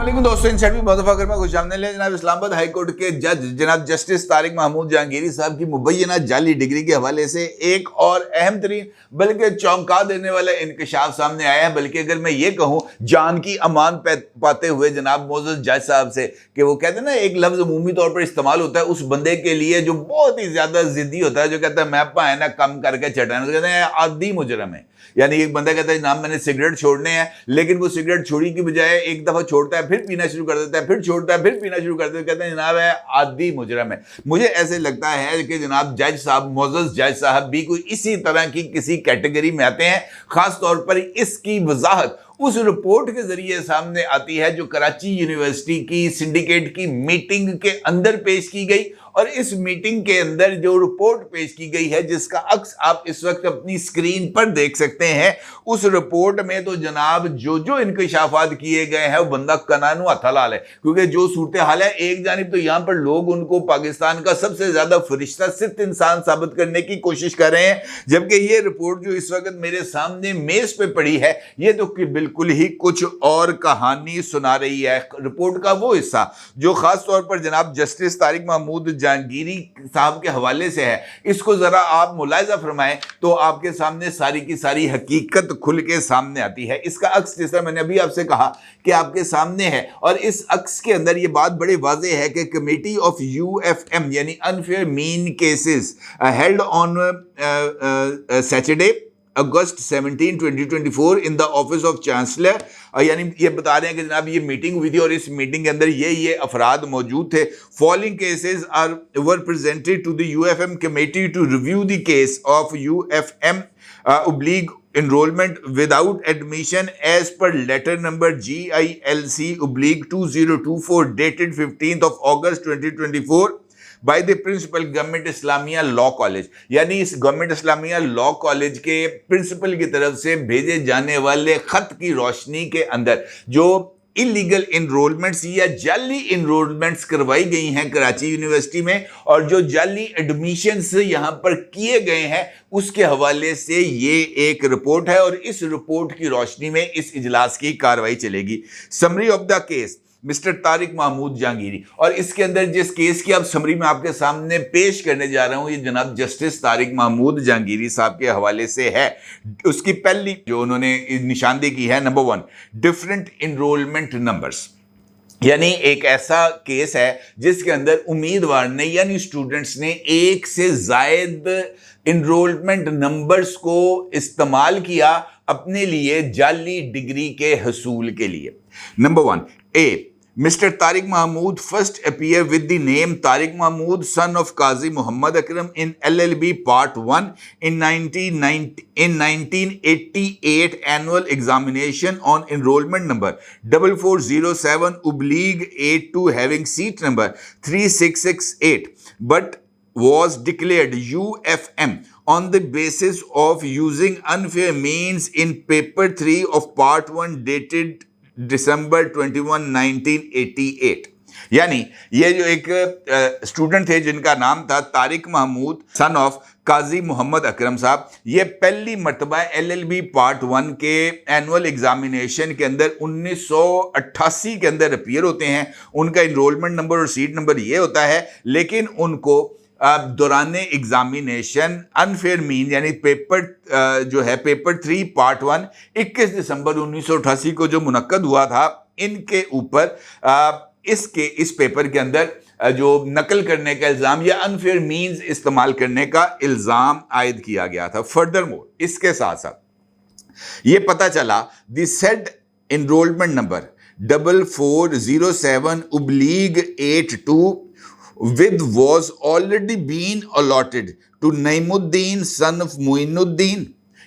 अस्सलाम दोस्तों, इन सेट बहुत दफा मैं खुश आमदीद ले जनाब इस्लामाबाद हाई कोर्ट के जज जनाब जस्टिस तारिक महमूद जहांगीरी साहब की मुबैना जाली डिग्री के हवाले से एक और अहम तरीन बल्कि चौंका देने वाला इंकशाफ सामने आया है। बल्कि अगर मैं ये कहूँ जान की अमान पाते हुए जनाब मोअज़्ज़ज़ जज साहब से कि वो कहते हैं ना, एक लफ्ज़ अमूमी तौर पर इस्तेमाल होता है उस बंदे के लिए जो बहुत ही ज़्यादा ज़िद्दी होता है, जो कहता है मैं पाए ना कम करके चटाना, तो कहते हैं आदी मुजरम है। यानी एक बंदा कहता है जनाब मैंने सिगरेट छोड़ने हैं, लेकिन वो सिगरेट छोड़ी की बजाय एक दफ़ा छोड़ता है फिर पीना शुरू कर देता है, फिर छोड़ता है फिर पीना शुरू कर देता है, कहते हैं जनाब है आदी मुजरम है। मुझे ऐसे लगता है कि जनाब जज साहब मोअज़्ज़ज़ जज साहब भी कोई इसी तरह की किसी कैटेगरी में आते हैं। ख़ास तौर पर इसकी वजाहत उस रिपोर्ट के जरिए सामने आती है जो कराची यूनिवर्सिटी की सिंडिकेट की मीटिंग के अंदर पेश की गई। और इस मीटिंग के अंदर जो रिपोर्ट पेश की गई है, जिसका अक्स आप इस वक्त अपनी स्क्रीन पर देख सकते हैं, उस रिपोर्ट में तो जनाब जो इंकशाफात किए गए हैं वो बंदा कनानू हथलाल है। क्योंकि जो सूरत हाल है, एक जानिब तो यहाँ पर लोग उनको पाकिस्तान का सबसे ज्यादा फरिश्ता सिर्फ इंसान साबित करने की कोशिश कर रहे हैं, जबकि ये रिपोर्ट जो इस वक्त मेरे सामने मेज पे पड़ी है ये तो बिल्कुल ही कुछ और कहानी सुना रही है। रिपोर्ट का वो हिस्सा जो खास तौर पर जनाब जस्टिस तारिक महमूद जहांगीरी साहब के हवाले से है, इसको जरा आप मुलाहिजा फरमाएं तो आपके सामने सारी की सारी हकीकत खुल के सामने आती है। इसका अक्स जैसा मैंने अभी आपसे कहा कि आपके सामने है, और इस अक्स के अंदर ये बात बड़े वाज़ेह है कि कमेटी ऑफ यूएफएम यानी unfair mean cases held on Saturday August 17, 2024 in the office of chancellor, यानी ये बता रहे हैं कि जनाब ये मीटिंग हुई थी और इस मीटिंग के अंदर ये अफराद मौजूद थे। Following cases were presented to the UFM committee to review the case of UFM oblique enrollment without admission as per letter number GILC/2024 dated 15th of August 2024 by the principal government Islamia law college. यानी इस government Islamia law college के principal की तरफ से भेजे जाने वाले खत की रोशनी के अंदर जो इलीगल इनरोलमेंट्स या जाली इनरोलमेंट्स करवाई गई हैं कराची यूनिवर्सिटी में, और जो जाली एडमिशंस यहां पर किए गए हैं, उसके हवाले से ये एक रिपोर्ट है और इस रिपोर्ट की रोशनी में इस इजलास की कार्रवाई चलेगी। Summary of the case mister Tariq Mahmood Jahangiri, और इसके अंदर जिस केस की आप समरी में आपके सामने पेश करने जा रहा हूं ये जनाब जस्टिस तारिक महमूद जहांगीरी साहब के हवाले से है। उसकी पहली जो उन्होंने निशानदेही की है, नंबर 1 डिफरेंट इनरोलमेंट नंबर्स। यानी एक ऐसा केस है जिसके अंदर उम्मीदवार ने यानी स्टूडेंट्स ने एक से जायद इनरोलमेंट नंबर्स को इस्तेमाल किया अपने लिए जाली डिग्री के हसूल के लिए। Number 1 A. Mr. Tariq Mahmood first appear with the name Tariq Mahmood, son of Qazi Muhammad Akram in LLB Part 1 in 1988 annual examination on enrollment number 4407/82 having seat number 3668, but was declared UFM on the basis of using unfair means in paper 3 of Part 1 dated December 21, 1988। यानी ये जो एक student थे जिनका नाम था Tariq Mahmood son of काजी मोहम्मद अकरम साहब, ये पहली मरतबा LLB पार्ट 1 के एनुअल एग्जामिनेशन के अंदर 1988 के अंदर अपीयर होते हैं। उनका इनरोलमेंट नंबर और सीट नंबर ये होता है, लेकिन उनको दौरान एग्जामिनेशन अनफेयर मीन यानी पेपर जो है पेपर 3 पार्ट 1 21 दिसंबर 1988 को जो मुनक्कद हुआ था, इनके ऊपर इस पेपर के अंदर जो नकल करने का इल्ज़ाम या अनफेयर मीन्स इस्तेमाल करने का इल्ज़ाम आयद किया गया था। फर्दरमोर इसके साथ साथ ये पता चला the said enrolment number 4407/82 with was already been allotted to Naimuddin son of Muinuddin।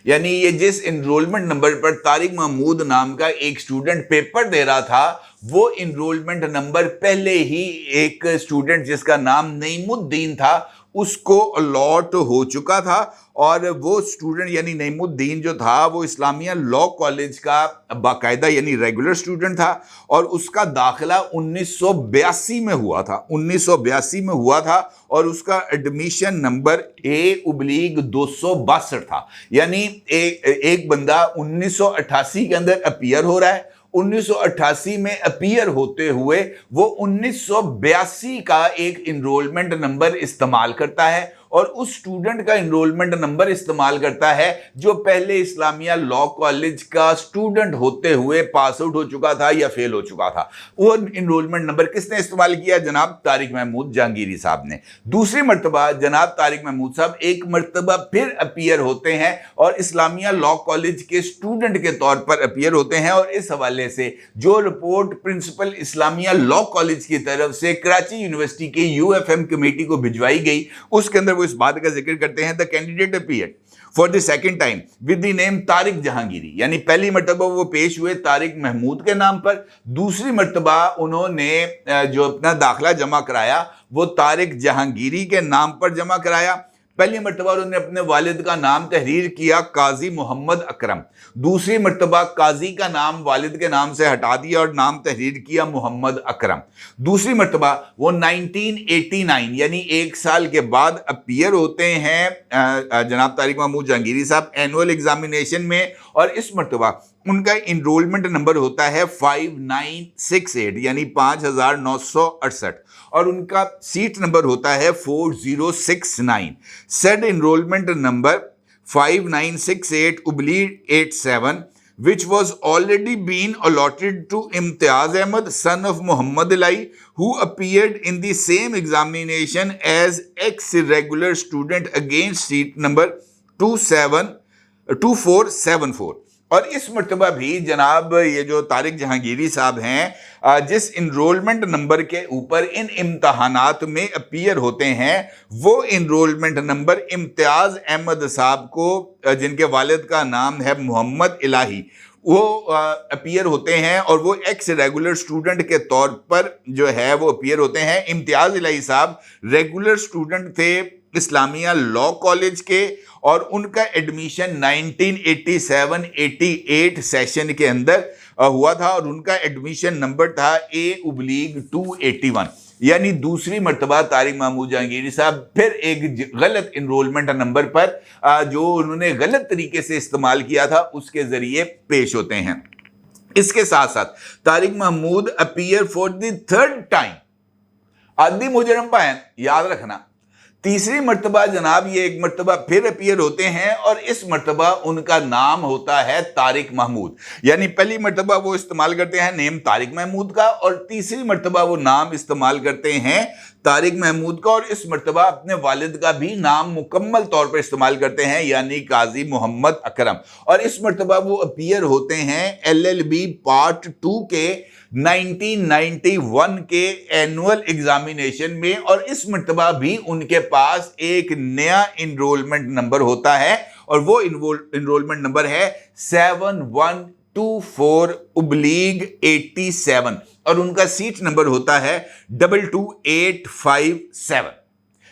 यानी ये जिस इनरोलमेंट नंबर पर तारिक महमूद नाम का एक स्टूडेंट पेपर दे रहा था, वो इनरोलमेंट नंबर पहले ही एक स्टूडेंट जिसका नाम नईमुद्दीन था उसको अलॉट हो चुका था, और वो स्टूडेंट यानी नईमुद्दीन जो था वो इस्लामिया लॉ कॉलेज का बाकायदा यानी रेगुलर स्टूडेंट था, और उसका दाखिला 1982 में हुआ था 1982 में हुआ था, और उसका एडमिशन नंबर A/262 था। यानी एक बंदा 1988 के अंदर अपीयर हो रहा है 1988 में अपीयर होते हुए वो 1982 का एक इनरोलमेंट नंबर इस्तेमाल करता है और उस स्टूडेंट का इनरोलमेंट नंबर इस्तेमाल करता है जो पहले इस्लामिया लॉ कॉलेज का स्टूडेंट होते हुए पास आउट हो चुका था या फेल हो चुका था। वो इनरोलमेंट नंबर किसने इस्तेमाल किया? जनाब तारिक महमूद जहांगीरी साहब ने। दूसरी मर्तबा जनाब तारिक महमूद साहब एक मर्तबा फिर अपीयर होते हैं और इस्लामिया लॉ कॉलेज के स्टूडेंट के तौर पर अपीयर होते हैं और इस हवाले से जो report principal Islamia law college की तरफ से कराची यूनिवर्सिटी के यूएफएम कमेटी को भिजवाई गई, उसके अंदर इस बात का जिक्र करते हैं the candidate appeared for the second time with the name Tariq Jahangiri, यानी पहली मर्तबा वो पेश हुए तारिक महमूद के नाम पर, दूसरी मर्तबा उन्होंने जो अपना दाखिला जमा कराया वो तारिक जहांगीरी के नाम पर जमा कराया। पहली मर्तबा उन्होंने अपने वालिद का नाम तहरीर किया काजी मोहम्मद अकरम, दूसरी मर्तबा काजी का नाम वालिद के नाम से हटा दिया और नाम तहरीर किया मोहम्मद अकरम। दूसरी मर्तबा वो 1989 यानी एक साल के बाद अपीयर होते हैं जनाब तारिक महमूद जहांगीरी साहब एनुअल एग्जामिनेशन में और इस मर्तबा उनका इनरोलमेंट नंबर होता है 5968 यानी 5968 और उनका सीट नंबर होता है 4069। Said enrolment number 5968/87 which was already been allotted to Imtiaz Ahmed, son of Muhammad Ali, who appeared in the same examination as ex-regular student against seat number 2474। और इस मर्तबा भी जनाब ये जो तारिक जहांगीरी साहब हैं जिस इनरोलमेंट नंबर के ऊपर इन इम्तहानात में अपीयर होते हैं वो इनरोलमेंट नंबर इम्तियाज अहमद साहब को, जिनके वालिद का नाम है मोहम्मद इलाही, वो अपीयर होते हैं और वो एक्स रेगुलर स्टूडेंट के तौर पर जो है वो अपीयर होते हैं। इम्तियाज इलाही साहब रेगुलर स्टूडेंट थे इस्लामिया लॉ कॉलेज के और उनका एडमिशन 1987-88 सेशन के अंदर हुआ था और उनका एडमिशन नंबर था A/281, यानी दूसरी मर्तबा तारिक महमूद जहांगीरी साहब फिर एक गलत इनरोलमेंट नंबर पर जो उन्होंने गलत तरीके से इस्तेमाल किया था उसके जरिए पेश होते हैं। इसके साथ साथ Tariq Mahmood appear for the third time, आदि मुजरम पायन याद रखना, तीसरी मर्तबा जनाब ये एक मर्तबा फिर अपीयर होते हैं और इस मर्तबा उनका नाम होता है तारिक महमूद, यानी पहली मर्तबा वो इस्तेमाल करते हैं नेम तारिक महमूद का और तीसरी मर्तबा वो नाम इस्तेमाल करते हैं तारिक महमूद का और इस मर्तबा अपने वालिद का भी नाम मुकम्मल तौर पर इस्तेमाल करते हैं यानी काजी मोहम्मद अकरम। और इस मर्तबा वो अपीयर होते हैं LLB पार्ट 2 के 1991 के एनुअल एग्जामिनेशन में और इस मर्तबा भी उनके पास एक नया इनरोलमेंट नंबर होता है और वो इनरोलमेंट नंबर है 7124/87 और उनका सीट नंबर होता है 22857,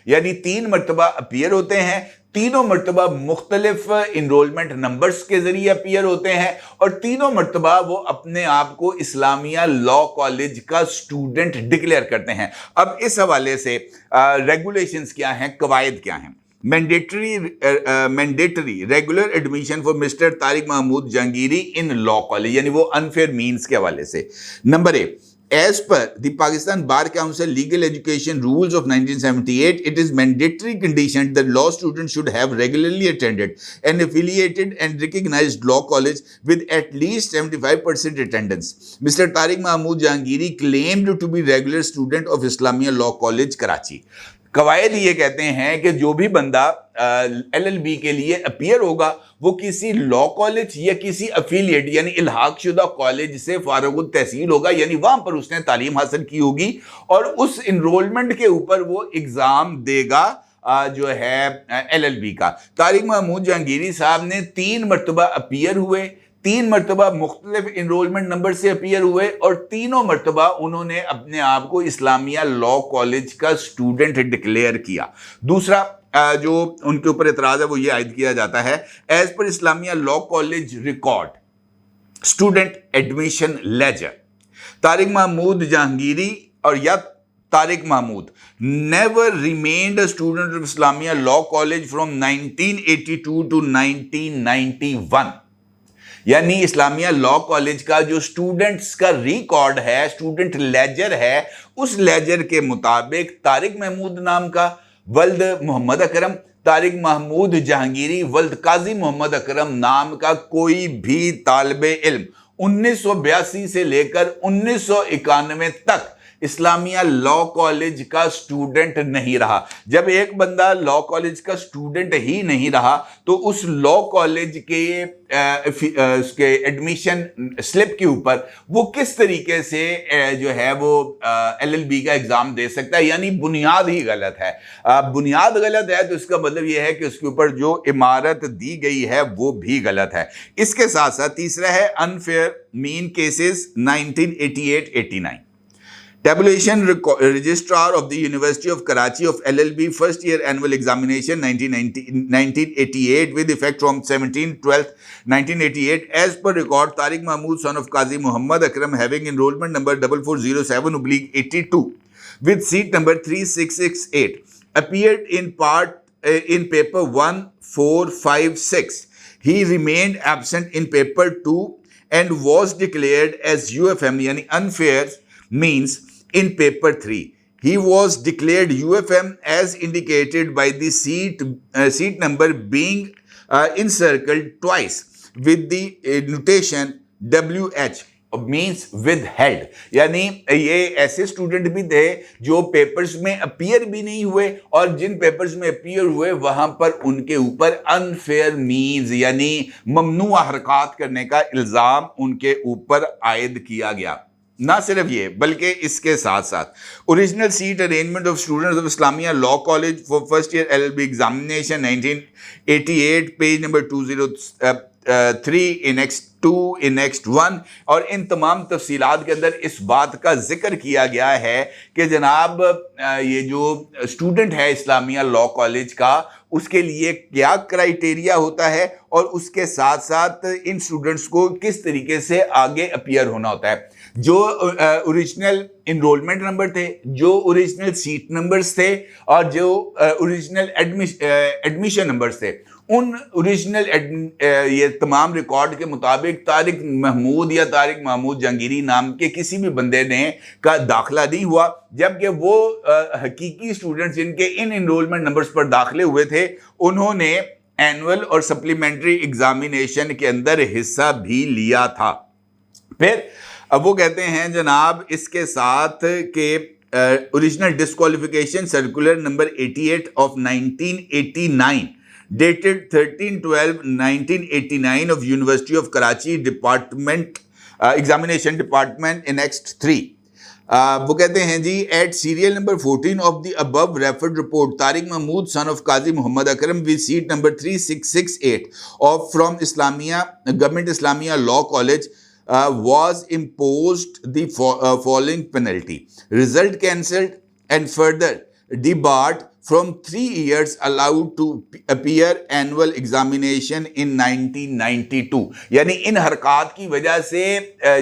यानी 3 मर्तबा अपीयर होते हैं, तीनों मर्तबा मुख्तलिफ इनरोलमेंट नंबर्स के जरिए अपीयर होते हैं और तीनों मर्तबा वो अपने आप को इस्लामिया लॉ कॉलेज का स्टूडेंट डिक्लेयर करते हैं। अब इस हवाले से रेगुलेशंस क्या हैं, कवायद क्या हैं। Mandatory regular admission for mister Tariq Mahmood Jahangiri in law college, यानी वो अनफेयर मीन्स के हवाले से। Number 1, as per the Pakistan Bar Council Legal Education Rules of 1978, it is mandatory condition that law students should have regularly attended an affiliated and recognized law college with at least 75% attendance. Mr. Tariq Mahmood Jahangiri claimed to be regular student of Islamia Law College, Karachi. कवायद ये कहते हैं कि जो भी बंदा LLB के लिए अपीयर होगा वो किसी लॉ कॉलेज या किसी अफिलिएट यानी इल्हाक शुदा कॉलेज से फारुग तहसील होगा, यानी वहां पर उसने तालीम हासिल की होगी और उस इनरोलमेंट के ऊपर वो एग्जाम देगा जो है LLB का। तारिक महमूद जहांगीरी साहब ने 3 मरतबा अपीयर हुए, 3 मरतबा मुख्तलिफ इनरोलमेंट नंबर से अपीयर हुए और तीनों मरतबा उन्होंने अपने आप को इस्लामिया लॉ कॉलेज का स्टूडेंट डिक्लेयर किया। दूसरा जो उनके ऊपर एतराज है वो ये आयद किया जाता है, as per Islamia law college record student admission ledger, Tariq Mahmood Jahangiri और या Tariq Mahmood never remained a student of Islamia Law College from 1982 to 1991. यानी इस्लामिया लॉ कॉलेज का जो स्टूडेंट्स का रिकॉर्ड है, स्टूडेंट लेजर है, उस लेजर के मुताबिक तारिक महमूद नाम का वल्द मोहम्मद अकरम, तारिक महमूद जहांगीरी वल्द काजी मोहम्मद अकरम नाम का कोई भी तालिबे इल्म 1982 से लेकर 1991 तक इस्लामिया लॉ कॉलेज का स्टूडेंट नहीं रहा। जब एक बंदा लॉ कॉलेज का स्टूडेंट ही नहीं रहा तो उस लॉ कॉलेज के उसके एडमिशन स्लिप के ऊपर वो किस तरीके से जो है वो LLB का एग्जाम दे सकता है, यानी बुनियाद ही गलत है। बुनियाद गलत है तो इसका मतलब ये है कि उसके ऊपर जो इमारत दी गई है वो भी गलत है। इसके साथ साथ तीसरा है unfair mean cases 1988-89। Tabulation Registrar of the University of Karachi of LLB First Year Annual Examination 1988 with effect from 17/12/1988 as per record Tariq Mahmood son of Qazi Muhammad Akram having enrollment number 4407/82 with seat number 3668 appeared in part in paper 1456. He remained absent in paper 2 and was declared as UFM yani unfair means in paper 3. He was declared UFM as indicated by the seat number being encircled twice with the notation WH means withheld। यानी ये ऐसे student भी थे जो papers में appear भी नहीं हुए और जिन पेपर्स में अपीयर हुए वहां पर उनके ऊपर अनफेयर मीन्स यानी ममनुआ हरकत करने का इल्जाम उनके ऊपर आयद किया गया। ना सिर्फ ये बल्कि इसके साथ साथ original seat arrangement of students of Islamia law college for first year LLB examination 1988 page number 203 इनेक्स 2 इनेक्स 1 और इन तमाम तफसीलात के अंदर इस बात का जिक्र किया गया है कि जनाब ये जो स्टूडेंट है इस्लामिया लॉ कॉलेज का उसके लिए क्या क्राइटेरिया होता है और उसके साथ साथ इन स्टूडेंट्स को किस तरीके से आगे अपीयर होना होता है। जो ओरिजिनल इनरोलमेंट नंबर थे, जो ओरिजिनल सीट नंबर्स थे और जो ओरिजिनल एडमिशन नंबर्स थे, उन ओरिजिनल ये तमाम रिकॉर्ड के मुताबिक तारिक महमूद या तारिक महमूद जहांगीरी नाम के किसी भी बंदे ने का दाखिला नहीं हुआ, जबकि वो हकीकी स्टूडेंट्स जिनके इन इनरोलमेंट नंबर्स पर दाखिले हुए थे उन्होंने एनुअल और सप्लीमेंट्री एग्जामिनेशन के अंदर हिस्सा भी लिया था। फिर अब वो कहते हैं जनाब इसके साथ के original disqualification circular number 88 of 1989 dated 13/12/1989 of University of Karachi Department Examination Department annexed 3 वो कहते हैं जी at serial number 14 of the above referred report Tariq Mahmood son of Qazi Muhammad Akram with seat number 3668 of from Islamia Government Islamia Law College was imposed the following penalty: result cancelled and further debarred from 3 years allowed to appear annual examination in 1992। यानी इन हरकत की वजह से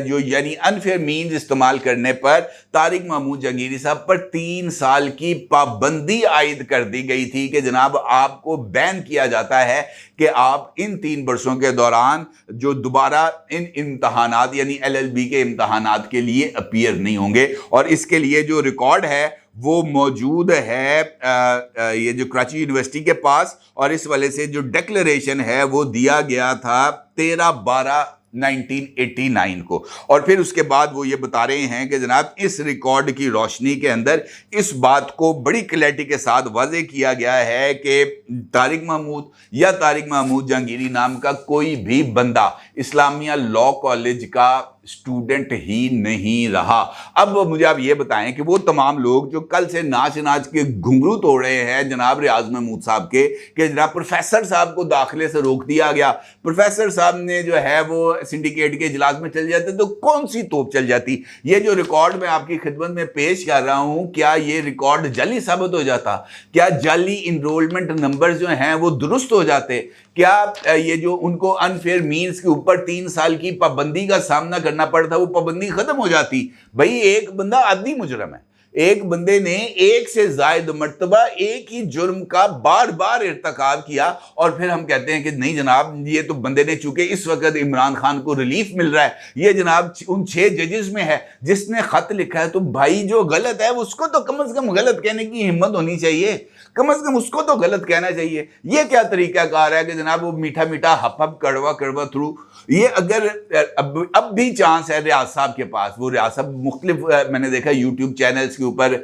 जो यानी unfair means इस्तेमाल करने पर तारिक महमूद जहांगीरी साहब पर 3 साल की पाबंदी आयद कर दी गई थी कि जनाब आपको बैन किया जाता है कि आप इन 3 वर्षों के दौरान जो दोबारा इन इम्तहानात यानी LLB के इम्तहानात के लिए अपीयर नहीं होंगे। और इसके लिए जो रिकॉर्ड है वो मौजूद है ये जो कराची यूनिवर्सिटी के पास, और इस वाले से जो डिक्लेरेशन है वो दिया गया था 13/12/1989 को। और फिर उसके बाद वो ये बता रहे हैं कि जनाब इस रिकॉर्ड की रोशनी के अंदर इस बात को बड़ी क्लैरिटी के साथ वाज़े किया गया है कि तारिक महमूद या तारिक महमूद जहांगीरी नाम का कोई भी बंदा इस्लामिया लॉ कॉलेज का स्टूडेंट ही नहीं रहा। अब मुझे आप ये बताएं कि वो तमाम लोग जो कल से नाच नाच के घुंघरू तोड़ रहे हैं जनाब रियाज महमूद साहब के कि जनाब प्रोफेसर साहब को दाखिले से रोक दिया गया, प्रोफेसर साहब ने जो है वो सिंडिकेट के इजलास में चल जाते तो कौन सी तोप चल जाती। ये जो रिकॉर्ड मैं आपकी खिदमत में पेश कर रहा हूं, क्या ये रिकॉर्ड जाली साबित हो जाता? क्या जाली इनरोलमेंट नंबर जो हैं वो दुरुस्त हो जाते? क्या ये जो उनको अनफेयर मीन्स के ऊपर 3 साल की पाबंदी का सामना करना पड़ता वो पाबंदी खत्म हो जाती? भाई एक बंदा आदमी मुजरम है, ایک بندے نے ایک سے زائد مرتبہ ایک ہی جرم کا بار بار ارتکاب کیا اور پھر ہم کہتے ہیں کہ نہیں جناب یہ تو بندے نے، چونکہ اس وقت عمران خان کو ریلیف مل رہا ہے، یہ جناب ان 6 ججز میں ہے جس نے خط لکھا ہے، تو بھائی جو غلط ہے اس کو تو کم از کم غلط کہنے کی ہمت ہونی چاہیے، کم از کم اس کو تو غلط کہنا چاہیے۔ یہ کیا طریقہ کار ہے کہ جناب وہ میٹھا میٹھا ہپ ہپ کڑوا کڑوا تھرو، یہ اگر اب بھی چانس ہے ریاض صاحب کے پاس، وہ ریاض صاحب مختلف میں نے دیکھا یوٹیوب چینلز کے اوپر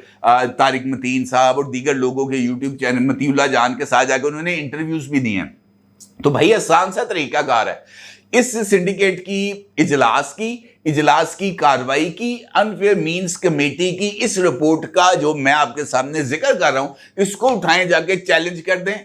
طارق متین صاحب اور دیگر لوگوں کے یوٹیوب چینل، متی اللہ جان کے ساتھ جا کے انہوں نے انٹرویوز بھی دیے ہیں، تو بھائی آسان سا طریقہ کار ہے، اس سنڈیکیٹ کی اجلاس کی کاروائی کی، انفیئر مینز کمیٹی کی اس رپورٹ کا جو میں آپ کے سامنے ذکر کر رہا ہوں، اس کو اٹھائیں جا کے چیلنج کر دیں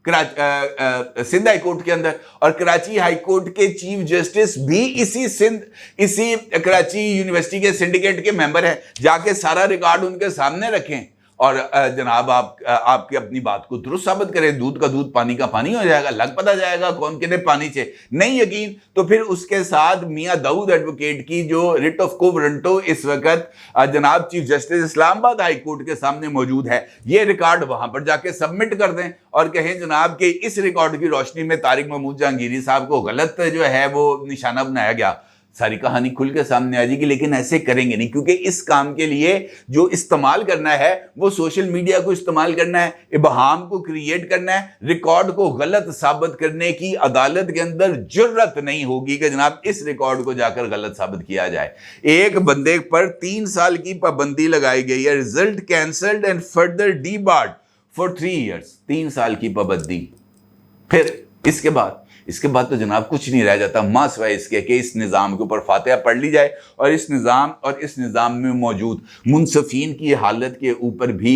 سندھ ہائی کورٹ کے اندر، اور کراچی ہائی کورٹ کے چیف جسٹس بھی اسی کراچی یونیورسٹی کے سنڈیکیٹ کے ممبر ہیں، جا کے سارا ریکارڈ ان کے سامنے رکھیں اور جناب آپ کی اپنی بات کو درست ثابت کریں، دودھ کا دودھ پانی کا پانی ہو جائے گا، لگ پتہ جائے گا کون کنے پانی چھے، نہیں یقین تو پھر اس کے ساتھ میاں داؤد ایڈوکیٹ کی جو ریٹ آف کو ورنٹو اس وقت جناب چیف جسٹس اسلام آباد ہائی کورٹ کے سامنے موجود ہے، یہ ریکارڈ وہاں پر جا کے سبمٹ کر دیں اور کہیں جناب کہ اس ریکارڈ کی روشنی میں طارق محمود جہانگیری صاحب کو غلط جو ہے وہ نشانہ بنایا گیا، ساری کہانی کھل کے سامنے آ جائے گی، لیکن ایسے کریں گے نہیں، کیونکہ اس کام کے لیے جو استعمال کرنا ہے وہ سوشل میڈیا کو استعمال کرنا ہے، ابہام کو کریٹ کرنا ہے، ریکارڈ کو غلط ثابت کرنے کی عدالت کے اندر جرت نہیں ہوگی کہ جناب اس ریکارڈ کو جا کر غلط ثابت کیا جائے۔ ایک بندے پر 3 سال کی پابندی لگائی گئی ہے، result cancelled and further debarred for 3 years, 3 سال کی پابندی، پھر اس کے بعد تو جناب کچھ نہیں رہ جاتا ماں سوائے اس کے کہ اس نظام کے اوپر فاتحہ پڑھ لی جائے اور اس نظام میں موجود منصفین کی حالت کے اوپر بھی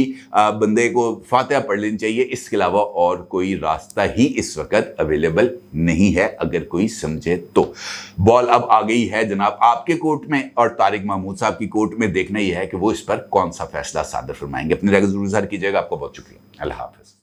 بندے کو فاتحہ پڑھ لینی چاہیے، اس کے علاوہ اور کوئی راستہ ہی اس وقت اویلیبل نہیں ہے اگر کوئی سمجھے تو۔ بال اب آ گئی ہے جناب آپ کے کورٹ میں اور طارق محمود صاحب کی کورٹ میں، دیکھنا یہ ہے کہ وہ اس پر کون سا فیصلہ صادر فرمائیں گے۔ اپنی رائے ضرور ظاہر کیجیے گا، آپ کو بہت شکریہ، اللہ حافظ۔